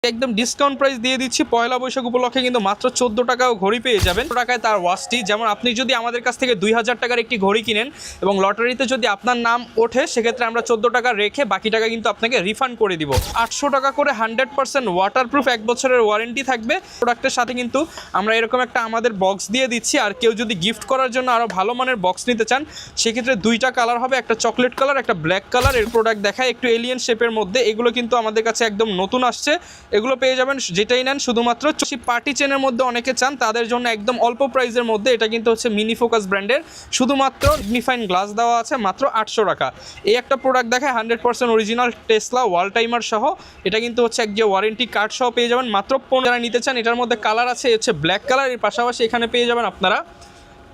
একদম discount price দিয়ে দিচ্ছি পয়লা বৈশাখ উপলক্ষে কিন্তু মাত্র 14 টাকাও ঘড়ি পেয়ে যাবেন। টাকায় তার ওয়াচটি, যেমন আপনি যদি আমাদের কাছ থেকে 2000 টাকার একটি ঘড়ি কিনেন এবং লটারিতে যদি আপনার নাম ওঠে সেক্ষেত্রে আমরা 14 টাকা রেখে বাকি টাকা কিন্তু আপনাকে রিফান্ড করে দিব। 800 টাকা করে 100% ওয়াটারপ্রুফ 1 বছরের ওয়ারেন্টি থাকবে। প্রোডাক্টের সাথে কিন্তু আমরা এরকম একটা আমাদের বক্স দিয়ে দিচ্ছি। আর কেউ যদি গিফট করার জন্য আরও ভালো মানের বক্স নিতে চান সেক্ষেত্রে দুইটা কালার হবে, একটা চকলেট কালার একটা ব্ল্যাক কালার। এর প্রোডাক্ট দেখায় একটু এলিয়েন শেপের মধ্যে, এগুলো কিন্তু আমাদের কাছে একদম নতুন আসছে। এগুলো পেয়ে যাবেন যেটাই নেন শুধুমাত্র পার্টি চেনের মধ্যে অনেকে চান তাদের জন্য একদম অল্প প্রাইসের মধ্যে। এটা কিন্তু হচ্ছে মিনি ফোকাস ব্র্যান্ডের, শুধুমাত্র ম্যাগনিফাইং গ্লাস দেওয়া আছে মাত্র 800 টাকা। এই একটা প্রোডাক্ট দেখায় 100% অরিজিনাল টেসলা ওয়াল টাইমার সহ। এটা কিন্তু হচ্ছে এক যে ওয়ারেন্টি কার্ড সহ পেয়ে যাবেন মাত্র 15 টাকা নিতে চান। এটার মধ্যে কালার আছে হচ্ছে ব্ল্যাক কালার, এর পাশাপাশি এখানে পেয়ে যাবেন আপনারা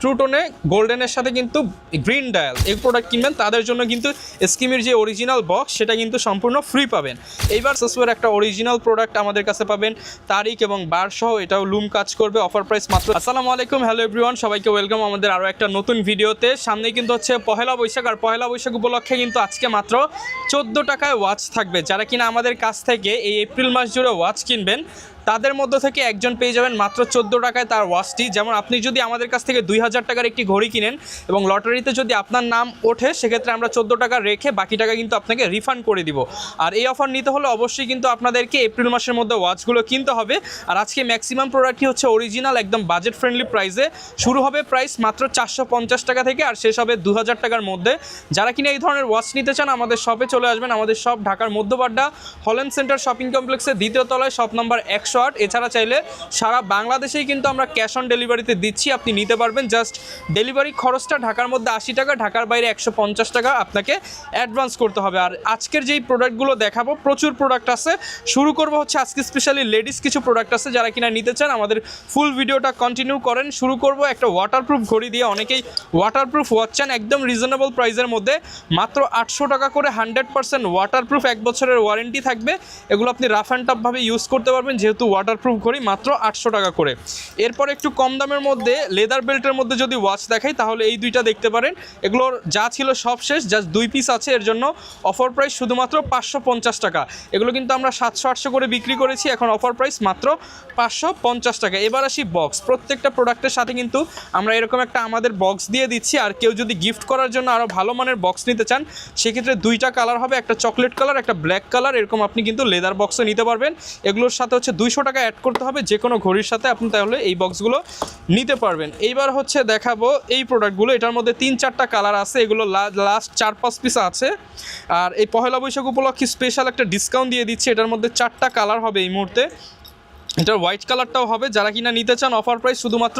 ট্রুটোনে গোল্ডেনের সাথে কিন্তু গ্রিন ডায়াল। এই প্রোডাক্ট কিনবেন তাদের জন্য কিন্তু স্কিমের যে অরিজিনাল বক্স সেটা কিন্তু সম্পূর্ণ ফ্রি পাবেন। এইবার সাসওয়ের একটা অরিজিনাল প্রোডাক্ট আমাদের কাছে পাবেন তারিখ এবং বার সহ, এটাও লুম কাজ করবে, অফার প্রাইস মাত্র। আসসালামু আলাইকুম, হ্যালো এভরিওয়ান, সবাইকে ওয়েলকাম আমাদের আরও একটা নতুন ভিডিওতে। সামনে কিন্তু হচ্ছে পহেলা বৈশাখ, আর পহেলা বৈশাখ উপলক্ষে কিন্তু আজকে মাত্র 14 টাকায় ওয়াচ থাকবে। যারা কিনা আমাদের কাছ থেকে এই এপ্রিল মাস জুড়ে ওয়াচ কিনবেন তাদের মধ্য থেকে একজন পেয়ে যাবেন মাত্র 14 টাকায় তার ওয়াচটি। যেমন আপনি যদি আমাদের কাছ থেকে 2000 টাকার একটি ঘড়ি কিনেন এবং লটারিতে যদি আপনার নাম ওঠে সেক্ষেত্রে আমরা 14 টাকা রেখে বাকি টাকা কিন্তু আপনাকে রিফান্ড করে দিব। আর এই অফার নিতে হলে অবশ্যই কিন্তু আপনাদেরকে এপ্রিল মাসের মধ্যে ওয়াচগুলো কিনতে হবে। আর আজকে ম্যাক্সিমাম প্রোডাক্টই হচ্ছে অরিজিনাল, একদম বাজেট ফ্রেন্ডলি প্রাইসে। শুরু হবে প্রাইস মাত্র 450 টাকা থেকে আর শেষ হবে 2000 টাকার মধ্যে। যারা কিনা এই ধরনের ওয়াচ নিতে চান আমাদের শপে চলে আসবেন। আমাদের শপ ঢাকার মধ্যবাড্ডা হল্যান্ড সেন্টার শপিং কমপ্লেক্সের 2য় তলায়, শপ নাম্বার 108। এছাড়া চাইলে সারা বাংলাদেশেই কিন্তু আমরা ক্যাশ অন ডেলিভারিতে দিচ্ছি, আপনি নিতে পারবেন। জাস্ট ডেলিভারি খরচটা ঢাকার মধ্যে 80 টাকা, ঢাকার বাইরে 150 টাকা আপনাকে অ্যাডভান্স করতে হবে। আর আজকের যেই প্রোডাক্টগুলো দেখাবো প্রচুর প্রোডাক্ট আছে। শুরু করব হচ্ছে আজকে স্পেশালি লেডিস কিছু প্রোডাক্ট আছে, যারা কিনা নিতে চান আমাদের ফুল ভিডিওটা কন্টিনিউ করেন। শুরু করব একটা ওয়াটারপ্রুফ ঘড়ি দিয়ে। অনেকেই ওয়াটারপ্রুফ ওয়াচ চান একদম রিজনেবল প্রাইসের মধ্যে, মাত্র 800 টাকা করে 100% ওয়াটারপ্রুফ 1 বছরের ওয়ারেন্টি থাকবে। এগুলো আপনি রাফ অ্যান্ড টাফভাবে ইউজ করতে পারবেন, যেহেতু ওয়াটারপ্রুফ ঘড়ি মাত্র 800 টাকা করে। এরপর একটু কম দামের মধ্যে লেদার বেল্টের মধ্যে যদি ওয়াচ দেখাই তাহলে এই দুইটা দেখতে পারেন। এগুলোর যা ছিল সব শেষ, জাস্ট 2 পিস আছে, এর জন্য অফার প্রাইস শুধুমাত্র 550 টাকা। এগুলো কিন্তু আমরা 700-800 করে বিক্রি করেছি, এখন অফার প্রাইস মাত্র 550 টাকা। এবার আসি বক্স। প্রত্যেকটা প্রোডাক্টের সাথে কিন্তু আমরা এরকম একটা আমাদের বক্স দিয়ে দিচ্ছি। আর কেউ যদি গিফট করার জন্য আরও ভালো মানের বক্স নিতে চান সেক্ষেত্রে দুইটা কালার হবে, একটা চকলেট কালার একটা ব্ল্যাক কালার। এরকম আপনি কিন্তু লেদার বক্সে নিতে পারবেন। এগুলোর সাথে হচ্ছে 200 টাকা অ্যাড করতে হবে যে কোনো ঘড়ির সাথে, আপনি তাহলে এই বক্সগুলো নিতে পারবেন। এইবার হচ্ছে দেখাবো এই প্রোডাক্টগুলো। এটার মধ্যে 3-4টা কালার আছে, এগুলো লাস্ট 4-5 পিস আছে। আর এই পহেলা বৈশাখ উপলক্ষে স্পেশাল একটা ডিসকাউন্ট দিয়ে দিচ্ছি। এটার মধ্যে 4টা কালার হবে এই মুহূর্তে, এটার হোয়াইট কালারটাও হবে। যারা কিনা নিতে চান অফার প্রাইস শুধুমাত্র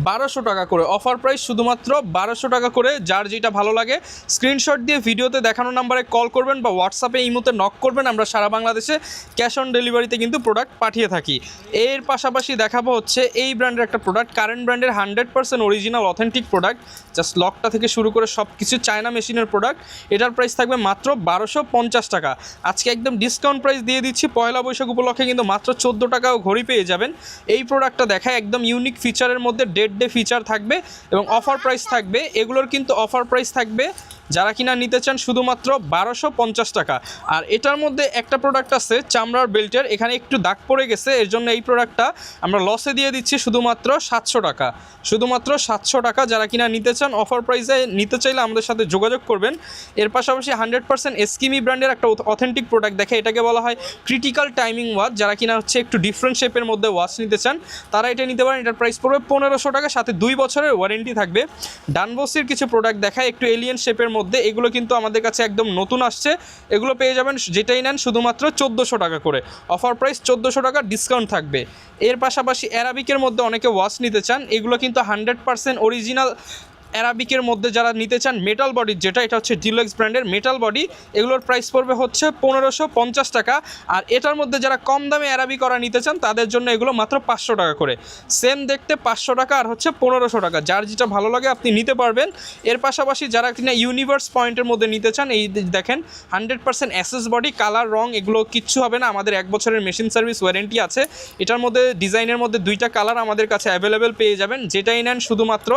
1200 টাকা করে, অফার প্রাইস শুধুমাত্র 1200 টাকা করে। যার যেটা ভালো লাগে স্ক্রিনশট দিয়ে ভিডিওতে দেখানো নাম্বারে কল করবেন বা হোয়াটসঅ্যাপে এই মুহূর্তে নক করবেন। আমরা সারা বাংলাদেশে ক্যাশ অন ডেলিভারিতে কিন্তু প্রোডাক্ট পাঠিয়ে থাকি। এর পাশাপাশি দেখাবো হচ্ছে এই ব্র্যান্ডের একটা প্রোডাক্ট, কারেন্ট ব্র্যান্ডের 100% অরিজিনাল অথেন্টিক প্রোডাক্ট। জাস্ট লকটা থেকে শুরু করে সব কিছু চায়না মেশিনের প্রোডাক্ট। এটার প্রাইস থাকবে মাত্র 1250 টাকা। আজকে একদম ডিসকাউন্ট প্রাইস দিয়ে দিচ্ছি পয়লা বৈশাখ উপলক্ষে, কিন্তু মাত্র 14 টাকাও ঘড়ি পেয়ে যাবেন। এই প্রোডাক্টটা দেখায় একদম ইউনিক ফিচারের মধ্যে, ডে ফিচার থাকবে এবং অফার প্রাইস থাকবে। এগুলোর কিন্তু অফার প্রাইস থাকবে যারা কিনা নিতে চান শুধুমাত্র 1250 টাকা। আর এটার মধ্যে একটা প্রোডাক্ট আছে চামড়ার বেল্টের, এখানে একটু দাগ পড়ে গেছে, এর জন্য এই প্রোডাক্টটা আমরা লসে দিয়ে দিচ্ছি শুধুমাত্র 700 টাকা, শুধুমাত্র 700 টাকা। যারা কিনা নিতে চান অফার প্রাইসে নিতে চাইলে আমাদের সাথে যোগাযোগ করবেন। এর পাশাপাশি 100% এস্কিমি ব্র্যান্ডের একটা অথেন্টিক প্রোডাক্ট দেখে, এটাকে বলা হয় ক্রিটিক্যাল টাইমিং ওয়াচ। যারা কিনা হচ্ছে একটু ডিফারেন্ট শেপের মধ্যে ওয়াচ নিতে চান তারা এটা নিতে পারেন। এটার প্রাইস পড়বে 1500 টাকা, সাথে 2 বছরের ওয়ারেন্টি থাকবে। ডানবসির কিছু প্রোডাক্ট দেখায় একটু এলিয়েন শেপের মধ্যে, এগুলো কিন্তু আমাদের কাছে একদম নতুন আসছে। এগুলো পেয়ে যাবেন যেটাই নেন শুধুমাত্র 1400 টাকা করে, অফার প্রাইস 1400 টাকা, ডিসকাউন্ট থাকবে। এর পাশাপাশি অ্যারাবিকের মধ্যে অনেকে ওয়াচ নিতে চান, এগুলো কিন্তু 100% অরিজিনাল অ্যারাবিকের মধ্যে যারা নিতে চান মেটাল বডির, যেটা এটা হচ্ছে ডিলাক্স ব্র্যান্ডের মেটাল বডি। এগুলোর প্রাইস পড়বে হচ্ছে 1550 টাকা। আর এটার মধ্যে যারা কম দামে অ্যারাবি করা নিতে চান তাদের জন্য এগুলো মাত্র 500 টাকা করে। সেম দেখতে 500 টাকা আর হচ্ছে 1500 টাকা, যার যেটা ভালো লাগে আপনি নিতে পারবেন। এর পাশাপাশি যারা কিনা ইউনিভার্স পয়েন্টের মধ্যে নিতে চান, এই দেখেন 100% অ্যাসেস বডি, কালার রং এগুলো কিচ্ছু হবে না, আমাদের 1 বছরের মেশিন সার্ভিস ওয়ারেন্টি আছে। এটার মধ্যে ডিজাইনের মধ্যে 2টা কালার আমাদের কাছে অ্যাভেলেবেল পেয়ে যাবেন, যেটাই নেন শুধুমাত্র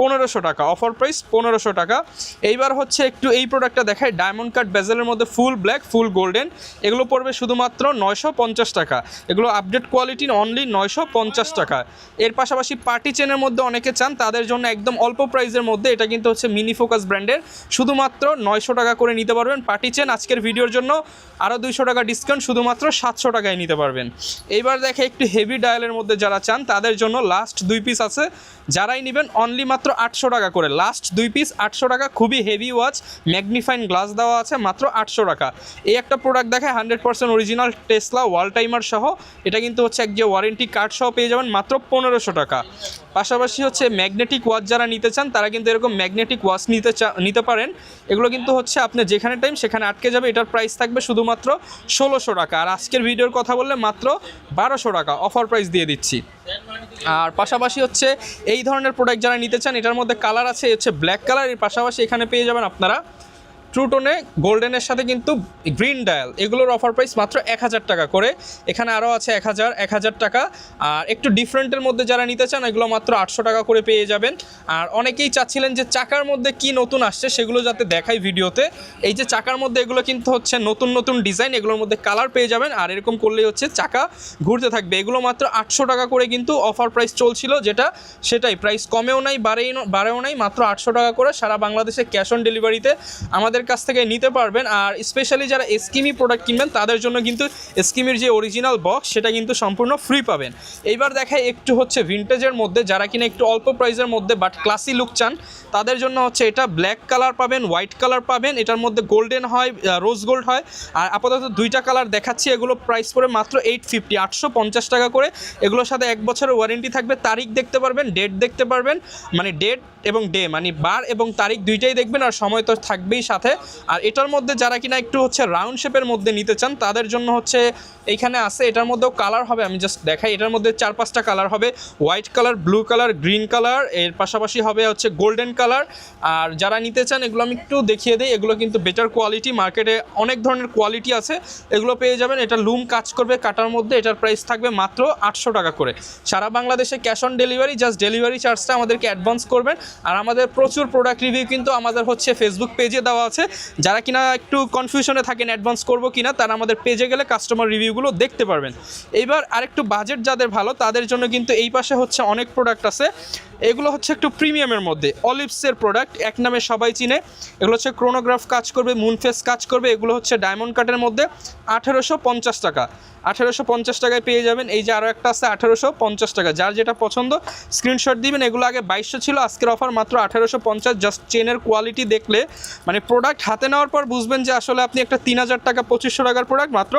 1500 টাকা, অফার প্রাইস 1500 টাকা। এইবার হচ্ছে একটু এই প্রোডাক্টটা দেখায়, ডায়মন্ড কাট বেজেলের মধ্যে ফুল ব্ল্যাক ফুল গোল্ডেন, এগুলো পড়বে শুধুমাত্র 950 টাকা। এগুলো আপডেট কোয়ালিটি, অনলি 950 টাকা। এর পাশাপাশি পার্টি চেনের মধ্যে অনেকে চান, তাদের জন্য একদম অল্প প্রাইসের মধ্যে, এটা কিন্তু হচ্ছে মিনি ফোকাস ব্র্যান্ডের, শুধুমাত্র 900 টাকা করে নিতে পারবেন পার্টি চেন। আজকের ভিডিওর জন্য আরও 200 টাকা ডিসকাউন্ট, শুধুমাত্র 700 টাকায় নিতে পারবেন। এইবার দেখে একটু হেভি ডায়ালের মধ্যে যারা চান তাদের জন্য লাস্ট 2 পিস আছে, যারাই নেবেন অনলি মাত্র 800 টাকা করে, লাস্ট 2 পিস 800 টাকা। খুবই হেভি ওয়াচ, ম্যাগনিফাইং গ্লাস দেওয়া আছে, মাত্র 800 টাকা। এই একটা প্রোডাক্ট দেখায় 100% অরিজিনাল টেসলা ওয়াল টাইমার সহ, এটা কিন্তু হচ্ছে এক যে ওয়ারেন্টি কার্ড সহ পেয়ে যাবেন মাত্র 1500 টাকা। পাশাপাশি হচ্ছে ম্যাগনেটিক ওয়াচ যারা নিতে চান তারা কিন্তু এরকম ম্যাগনেটিক ওয়াচ নিতে পারেন। এগুলো কিন্তু হচ্ছে আপনি যেখানে টাইম সেখানে আটকে যাবে, এটার প্রাইস থাকবে শুধুমাত্র 1600 টাকা। আর আজকের ভিডিওর কথা বললে মাত্র 1200 টাকা অফার প্রাইস দিয়ে দিচ্ছি। আর পাশাপাশি হচ্ছে এই ধরনের প্রোডাক্ট যারা নিতে চান, এটার মধ্যে কালার আছে হচ্ছে ব্ল্যাক কালার, এর পাশাপাশি এখানে পেয়ে যাবেন আপনারা ট্রুটোনে গোল্ডেনের সাথে কিন্তু গ্রিন ডায়াল, এগুলোর অফার প্রাইস মাত্র 1000 টাকা করে। এখানে আরও আছে 1000 টাকা। আর একটু ডিফারেন্টের মধ্যে যারা নিতে চান এগুলো মাত্র 800 টাকা করে পেয়ে যাবেন। আর অনেকেই চাচ্ছিলেন যে চাকার মধ্যে কি নতুন আসছে সেগুলো যাতে দেখাই ভিডিওতে। এই যে চাকার মধ্যে এগুলো কিন্তু হচ্ছে নতুন নতুন ডিজাইন, এগুলোর মধ্যে কালার পেয়ে যাবেন। আর এরকম করলেই হচ্ছে চাকা ঘুরতে থাকবে। এগুলো মাত্র 800 টাকা করে কিন্তু অফার প্রাইস চলছিল, সেটাই প্রাইস কমেও নাই বাড়েও নাই, মাত্র 800 টাকা করে সারা বাংলাদেশে ক্যাশ অন ডেলিভারিতে আমাদের কাছ থেকে নিতে পারবেন। আর স্পেশালি যারা এসকিমি প্রোডাক্ট কিনবেন তাদের জন্য কিন্তু এসকিমির যে অরিজিনাল বক্স সেটা কিন্তু সম্পূর্ণ ফ্রি পাবেন। এইবার দেখায় একটু হচ্ছে ভিন্টেজের মধ্যে, যারা কিনা একটু অল্প প্রাইসের মধ্যে বাট ক্লাসি লুক চান তাদের জন্য হচ্ছে এটা ব্ল্যাক কালার পাবেন, হোয়াইট কালার পাবেন, এটার মধ্যে গোল্ডেন হয়, রোজ গোল্ড হয়। আর আপাতত 2টা কালার দেখাচ্ছি, এগুলো প্রাইস পড়ে মাত্র 850 টাকা করে। এগুলোর সাথে 1 বছরের ওয়ারেন্টি থাকবে। তারিখ দেখতে পারবেন, ডেট দেখতে পারবেন, মানে ডেট এবং ডে মানে বার এবং তারিখ দুইটাই দেখবেন, আর সময় তো থাকবেই সাথে। আর এটার মধ্যে যারা কিনা একটু হচ্ছে রাউন্ড শেপের মধ্যে নিতে চান তাদের জন্য হচ্ছে এইখানে আছে, এটার মধ্যেও কালার হবে, আমি জাস্ট দেখাই। এটার মধ্যে 4-5টা কালার হবে, white colour, blue colour, green colour, এর পাশাপাশি হবে হচ্ছে গোল্ডেন কালার। আর যারা নিতে চান এগুলো আমি একটু দেখিয়ে দিই, এগুলো কিন্তু বেটার কোয়ালিটি, মার্কেটে অনেক ধরনের কোয়ালিটি আছে, এগুলো পেয়ে যাবেন। এটা লুম কাজ করবে কাটার মধ্যে, এটার প্রাইস থাকবে মাত্র 800 টাকা করে। সারা বাংলাদেশে cash on delivery, just delivery চার্জটা আমাদেরকে অ্যাডভান্স করবেন। আর আমাদের প্রচুর প্রোডাক্ট রিভিউ কিন্তু আমাদের হচ্ছে ফেসবুক পেজে দেওয়া আছে, যারা কিনা একটু কনফিউশনে থাকেন অ্যাডভান্স করবো কিনা, তারা আমাদের পেজে গেলে কাস্টমার রিভিউগুলো দেখতে পারবেন। এইবার আরেকটু বাজেট যাদের ভালো তাদের জন্য কিন্তু এই পাশে হচ্ছে অনেক প্রোডাক্ট আছে, এগুলো হচ্ছে একটু প্রিমিয়ামের মধ্যে, অলিভসের প্রোডাক্ট, এক নামে সবাই চিনে। এগুলো হচ্ছে ক্রোনোগ্রাফ কাজ করবে, মুনফেস কাজ করবে, এগুলো হচ্ছে ডায়মন্ড কাটের মধ্যে 1850 টাকা। 1850 টাকায় পেয়ে যাবেন। এই যে আরও একটা আছে 1850 টাকা, যার যেটা পছন্দ স্ক্রিনশট দিবেন। এগুলো আগে 2200 ছিল, আজকের অফার মাত্র 1850। জাস্ট চেনের কোয়ালিটি দেখলে মানে প্রোডাক্ট হাতে নেওয়ার পর বুঝবেন যে আসলে আপনি একটা 3000 টাকা 2500 টাকার প্রোডাক্ট মাত্র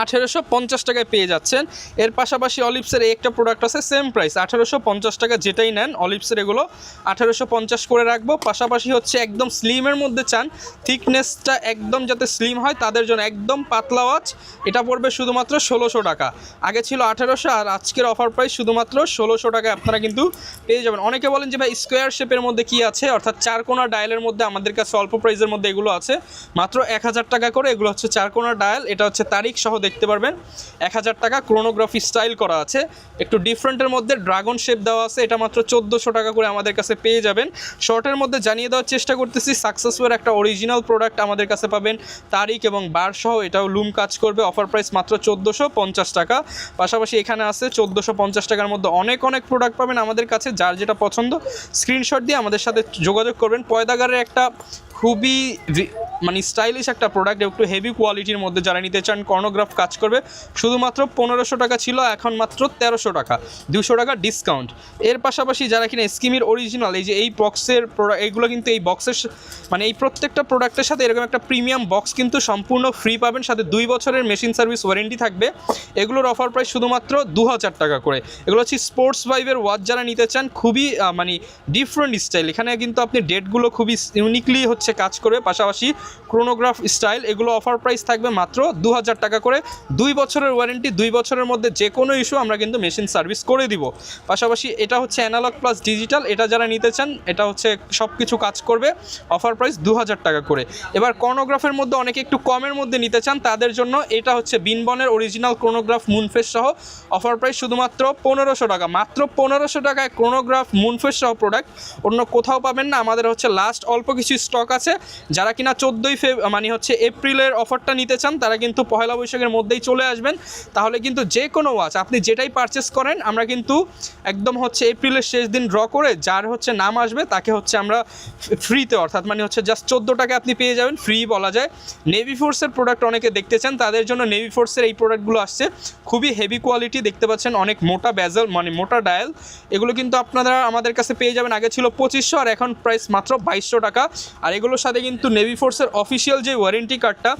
1850 টাকায় পেয়ে যাচ্ছেন। এর পাশাপাশি অলিভসের একটা প্রোডাক্ট আছে সেম প্রাইস 1850 টাকা, যেটাই নেন অলিভসের এগুলো 1850 করে রাখবো। পাশাপাশি হচ্ছে একদম স্লিমের মধ্যে চান, থিকনেসটা একদম যাতে স্লিম হয় তাদের জন্য একদম পাতলা ওয়াচ, এটা পড়বে শুধুমাত্র 1600 টাকা। আগে ছিল 1800, আর আজকের অফার প্রাইস শুধুমাত্র 1600 টাকায় আপনারা কিন্তু পেয়ে যাবেন। অনেকে বলেন যে ভাই স্কোয়ার শেপের মধ্যে কি আছে, অর্থাৎ 4 কোণা ডায়ালের মধ্যে আমাদের কাছে অল্প প্রাইসের মধ্যে এগুলো আছে মাত্র 1000 টাকা করে। এগুলো হচ্ছে 4 কোণা ডায়াল, এটা হচ্ছে তারিখ সহ দেখতে পারবেন, 1000 টাকা। ক্রোনোগ্রাফি স্টাইল করা আছে, একটু ডিফারেন্টের মধ্যে ড্রাগন শেপ দেওয়া আছে, এটা মাত্র 1400 টাকা করে আমাদের কাছে পেয়ে যাবেন। শর্টের মধ্যে জানিয়ে দেওয়ার চেষ্টা করতেছি, সাকসেসফুল একটা অরিজিনাল প্রোডাক্ট আমাদের কাছে পাবেন, তারিখ এবং বার সহ, এটাও লুম কাজ করবে। অফার প্রাইস মাত্র 1450 টাকা। পাশাপাশি এখানে আছে 1450 টাকার মধ্যে অনেক প্রোডাক্ট পাবেন আমাদের কাছে, যার যেটা পছন্দ স্ক্রিনশট দিয়ে আমাদের সাথে যোগাযোগ করবেন। পয়দাগারের একটা খুবই মানে স্টাইলিশ একটা প্রোডাক্ট, একটু হেভি কোয়ালিটির মধ্যে যারা নিতে চান, কর্নোগ্রাফ কাজ করবে, শুধুমাত্র 1500 টাকা ছিল, এখন মাত্র 1300 টাকা, 200 টাকা ডিসকাউন্ট। এর পাশাপাশি যারা কিনা স্কিমির অরিজিনাল, এই যে এই বক্সের প্রোডাক্ট, এইগুলো কিন্তু এই বক্সের মানে এই প্রত্যেকটা প্রোডাক্টের সাথে এরকম একটা প্রিমিয়াম বক্স কিন্তু সম্পূর্ণ ফ্রি পাবেন, সাথে 2 বছরের মেশিন সার্ভিস ওয়ারেন্টি থাকবে। এগুলোর অফার প্রাইস শুধুমাত্র 2000 টাকা করে। এগুলো হচ্ছে স্পোর্টস ভাইবের ওয়াচ যারা নিতে চান, খুবই মানে ডিফারেন্ট স্টাইল, এখানে কিন্তু আপনি ডেটগুলো খুবই ইউনিকলি হচ্ছে কাজ করবে। পাশাপাশি ক্রোনোগ্রাফ স্টাইল, এগুলো অফার প্রাইস থাকবে মাত্র 2000 টাকা করে। 2 বছরের ওয়ারেন্টি, 2 বছরের মধ্যে যে কোনো ইস্যু আমরা কিন্তু মেশিন সার্ভিস করে দিব। পাশাপাশি এটা হচ্ছে অ্যানালগ প্লাস ডিজিটাল, এটা যারা নিতে চান এটা হচ্ছে সব কিছু কাজ করবে, অফার প্রাইস 2000 টাকা করে। এবার ক্রোনোগ্রাফের মধ্যে অনেকে একটু কমের মধ্যে নিতে চান, তাদের জন্য এটা হচ্ছে বিনবনের অরিজিনাল ক্রোনোগ্রাফ মুনফেস সহ, অফার প্রাইস শুধুমাত্র 1500 টাকা। মাত্র 1500 টাকায় ক্রোনোগ্রাফ মুনফেস সহ প্রোডাক্ট অন্য কোথাও পাবেন না। আমাদের হচ্ছে লাস্ট অল্প কিছু স্টক আছে, যারা কিনা 14ই মানে হচ্ছে এপ্রিলের অফারটা নিতে চান তারা কিন্তু পয়লা বৈশাখের মধ্যেই চলে আসবেন, তাহলে কিন্তু যে কোনো ওয়াচ আপনি যেটাই পারচেস করেন আমরা কিন্তু একদম হচ্ছে এপ্রিলের শেষ দিন ড্র করে যার হচ্ছে নাম আসবে তাকে হচ্ছে আমরা ফ্রিতে, অর্থাৎ মানে হচ্ছে জাস্ট 14 টাকা আপনি পেয়ে যাবেন, ফ্রি বলা যায়। নেভি ফোর্সের প্রোডাক্ট অনেকে দেখতে চান, তাদের জন্য নেভি ফোর্সের এই প্রোডাক্টগুলো আসছে, খুবই হেভি কোয়ালিটি, দেখতে পাচ্ছেন অনেক মোটা বেজেল মানে মোটা ডায়াল। এগুলো কিন্তু আপনারা আমাদের কাছে পেয়ে যাবেন, আগে ছিল 2500 আর এখন প্রাইস মাত্র 2200 টাকা। আর এগুলোর সাথে কিন্তু নেভি ফোর্সের অফিসিয়াল যে ওয়ারেন্টি কার্ডটা,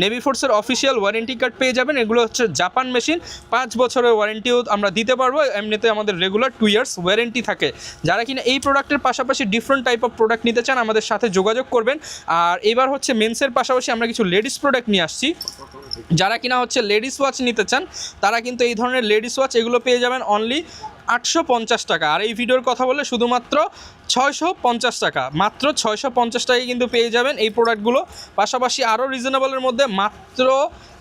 নেভি ফোর্সের অফিসিয়াল ওয়ারেন্টি কার্ড পেয়ে যাবেন। এগুলো হচ্ছে জাপান মেশিন, 5 বছরের ওয়ারেন্টিও আমরা দিতে পারবো, এমনিতে আমাদের রেগুলার 2 ইয়ার্স ওয়ারেন্টি থাকে। যারা কিনা এই প্রোডাক্টের পাশাপাশি ডিফারেন্ট টাইপ অফ প্রোডাক্ট নিতে চান আমাদের সাথে যোগাযোগ করবেন। আর এবার হচ্ছে মেন্সের পাশাপাশি আমরা কিছু লেডিস প্রোডাক্ট নিয়ে আসছি, যারা কিনা হচ্ছে লেডিস ওয়াচ নিতে চান তারা কিন্তু এই ধরনের লেডিস ওয়াচ এগুলো পেয়ে যাবেন অনলি 850 টাকা। আর এই ভিডিওর কথা বলে শুধুমাত্র 650 টাকা, মাত্র 650 টাকায় কিন্তু পেয়ে যাবেন এই প্রোডাক্টগুলো। পাশাপাশি আরও রিজনেবলের মধ্যে মাত্র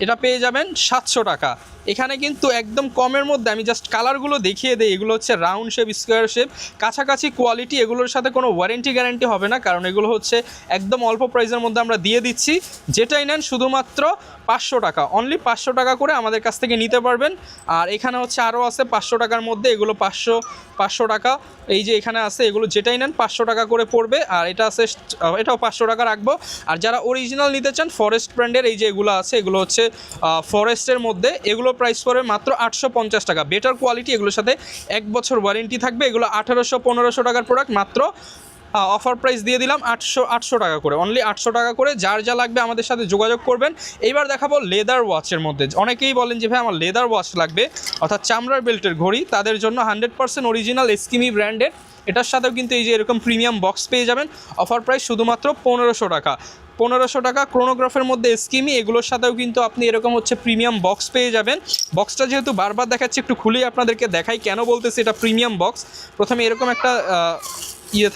এটা পেয়ে যাবেন 700 টাকা। এখানে কিন্তু একদম কমের মধ্যে আমি জাস্ট কালারগুলো দেখিয়ে দিই, এগুলো হচ্ছে রাউন্ড শেপ, স্কোয়ার শেপ, কাছাকাছি কোয়ালিটি। এগুলোর সাথে কোনো ওয়ারেন্টি গ্যারান্টি হবে না, কারণ এগুলো হচ্ছে একদম অল্প প্রাইসের মধ্যে আমরা দিয়ে দিচ্ছি। যেটাই নেন শুধুমাত্র 500 টাকা, অনলি 500 টাকা করে আমাদের কাছ থেকে নিতে পারবেন। আর এখানে হচ্ছে আরও আছে 500 টাকার মধ্যে, এগুলো 500 টাকা, এই যে এখানে আছে এগুলো যেটাই নেন 500 টাকা করে পড়বে। আর এটা আছে, এটাও 500 টাকা রাখবো। আর যারা অরিজিনাল নিতে চান ফরেস্ট ব্র্যান্ডের এই যে এগুলো আছে, এগুলো হচ্ছে ফরেস্টের মধ্যে, এগুলো প্রাইস পড়বে মাত্র 850 টাকা, বেটার কোয়ালিটি, এগুলোর সাথে 1 বছর ওয়ারেন্টি থাকবে। এগুলো 1800-1500 টাকার প্রোডাক্ট, মাত্র অফার প্রাইস দিয়ে দিলাম 800 টাকা করে, অনলি 800 টাকা করে। যার যা লাগবে আমাদের সাথে যোগাযোগ করবেন। এইবার দেখাবো লেদার ওয়াচের মধ্যে, অনেকেই বলেন যে ভাই আমার লেদার ওয়াচ লাগবে, অর্থাৎ চামড়ার বেল্টের ঘড়ি, তাদের জন্য 100% অরিজিনাল এস্কিমি ব্র্যান্ডের, এটার সাথেও কিন্তু এই যে এরকম প্রিমিয়াম বক্স পেয়ে যাবেন। অফার প্রাইস শুধুমাত্র 1500 টাকা, 1500 টাকা। ক্রোনোগ্রাফের মধ্যে এস্কিমি, এগুলোর সাথেও কিন্তু আপনি এরকম হচ্ছে প্রিমিয়াম বক্স পেয়ে যাবেন। বক্সটা যেহেতু বারবার দেখাচ্ছি একটু খুলেই আপনাদেরকে দেখাই কেন বলতেছি এটা প্রিমিয়াম বক্স। প্রথমে এরকম একটা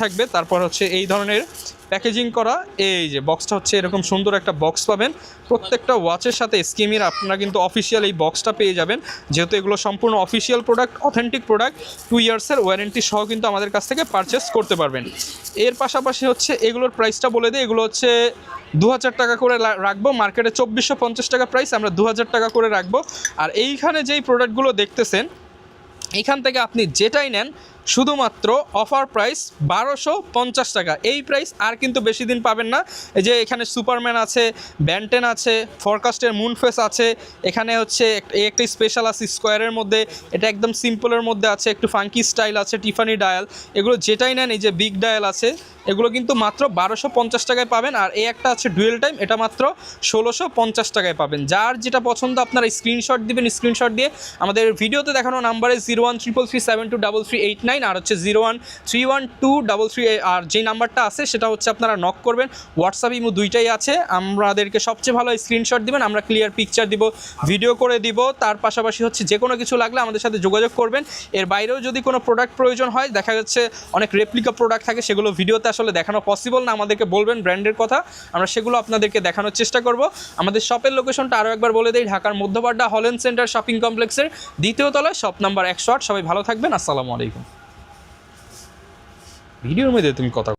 থাকবে, তারপর হচ্ছে এই ধরনের প্যাকেজিং করা, এই যে বক্সটা হচ্ছে এরকম সুন্দর একটা বক্স পাবেন। প্রত্যেকটা ওয়াচের সাথে এস্কিমির আপনারা কিন্তু অফিসিয়াল এই বক্সটা পেয়ে যাবেন, যেহেতু এগুলো সম্পূর্ণ অফিসিয়াল প্রোডাক্ট, অথেন্টিক প্রোডাক্ট, 2 ইয়ার্সের ওয়ারেন্টি সহ কিন্তু আমাদের কাছ থেকে পারচেস করতে পারবেন। এর পাশাপাশি হচ্ছে এগুলোর প্রাইসটা বলে দিই, এগুলো হচ্ছে 2000 টাকা করে রাখবো, মার্কেটে 2450 টাকা প্রাইস, আমরা 2000 টাকা করে রাখবো। আর এইখানে যেই প্রোডাক্টগুলো দেখতেছেন এইখান থেকে আপনি যেটাই নেন শুধুমাত্র অফার প্রাইস 1250 টাকা। এই প্রাইস আর কিন্তু বেশি দিন পাবেন না। এই যে এখানে সুপারম্যান আছে, ব্যান্টেন আছে, ফরকাস্টের মুনফেস আছে, এখানে হচ্ছে একটা স্পেশাল আছে স্কোয়ারের মধ্যে, এটা একদম সিম্পলের মধ্যে আছে, একটু ফাঙ্কি স্টাইল আছে, টিফানি ডায়াল, এগুলো যেটাই নেন, এই যে বিগ ডায়াল আছে, এগুলো কিন্তু মাত্র 1250 টাকায় পাবেন। আর এই একটা আছে ডুয়েল টাইম, এটা মাত্র 1650 টাকায় পাবেন। যার যেটা পছন্দ আপনারা স্ক্রিনশট দিবেন, স্ক্রিনশট দিয়ে আমাদের ভিডিওতে দেখানো নাম্বারে 01333723389 আর হচ্ছে 0131233, আর যেই নাম্বারটা আছে সেটা হচ্ছে আপনারা নক করবেন। হোয়াটসঅ্যাপ ইমো দুইটাই আছে। আমাদেরকে সবচেয়ে ভালো স্ক্রিনশট দিবেন, আমরা ক্লিয়ার পিকচার দিব, ভিডিও করে দিব। তার পাশাপাশি হচ্ছে যে কোনো কিছু লাগলে আমাদের সাথে যোগাযোগ করবেন। এর বাইরেও যদি কোনো প্রোডাক্ট প্রয়োজন হয়, দেখা যাচ্ছে অনেক রেপ্লিকা প্রোডাক্ট থাকে, সেগুলো ভিডিওতে আসলে দেখানো পসিবল না, আমাদেরকে বলবেন ব্র্যান্ডের কথা, আমরা সেগুলো আপনাদেরকে দেখানোর চেষ্টা করব। আমাদের শপের লোকেশনটা আরও একবার বলে দিই, ঢাকার মধ্যপাড়া হল্যান্ড সেন্টার শপিং কমপ্লেক্সের 2য় তলায়, শপ নাম্বার 108। সবাই ভালো থাকবেন, আসসালামু আলাইকুম। ভিডিওর মধ্যে তুমি কথা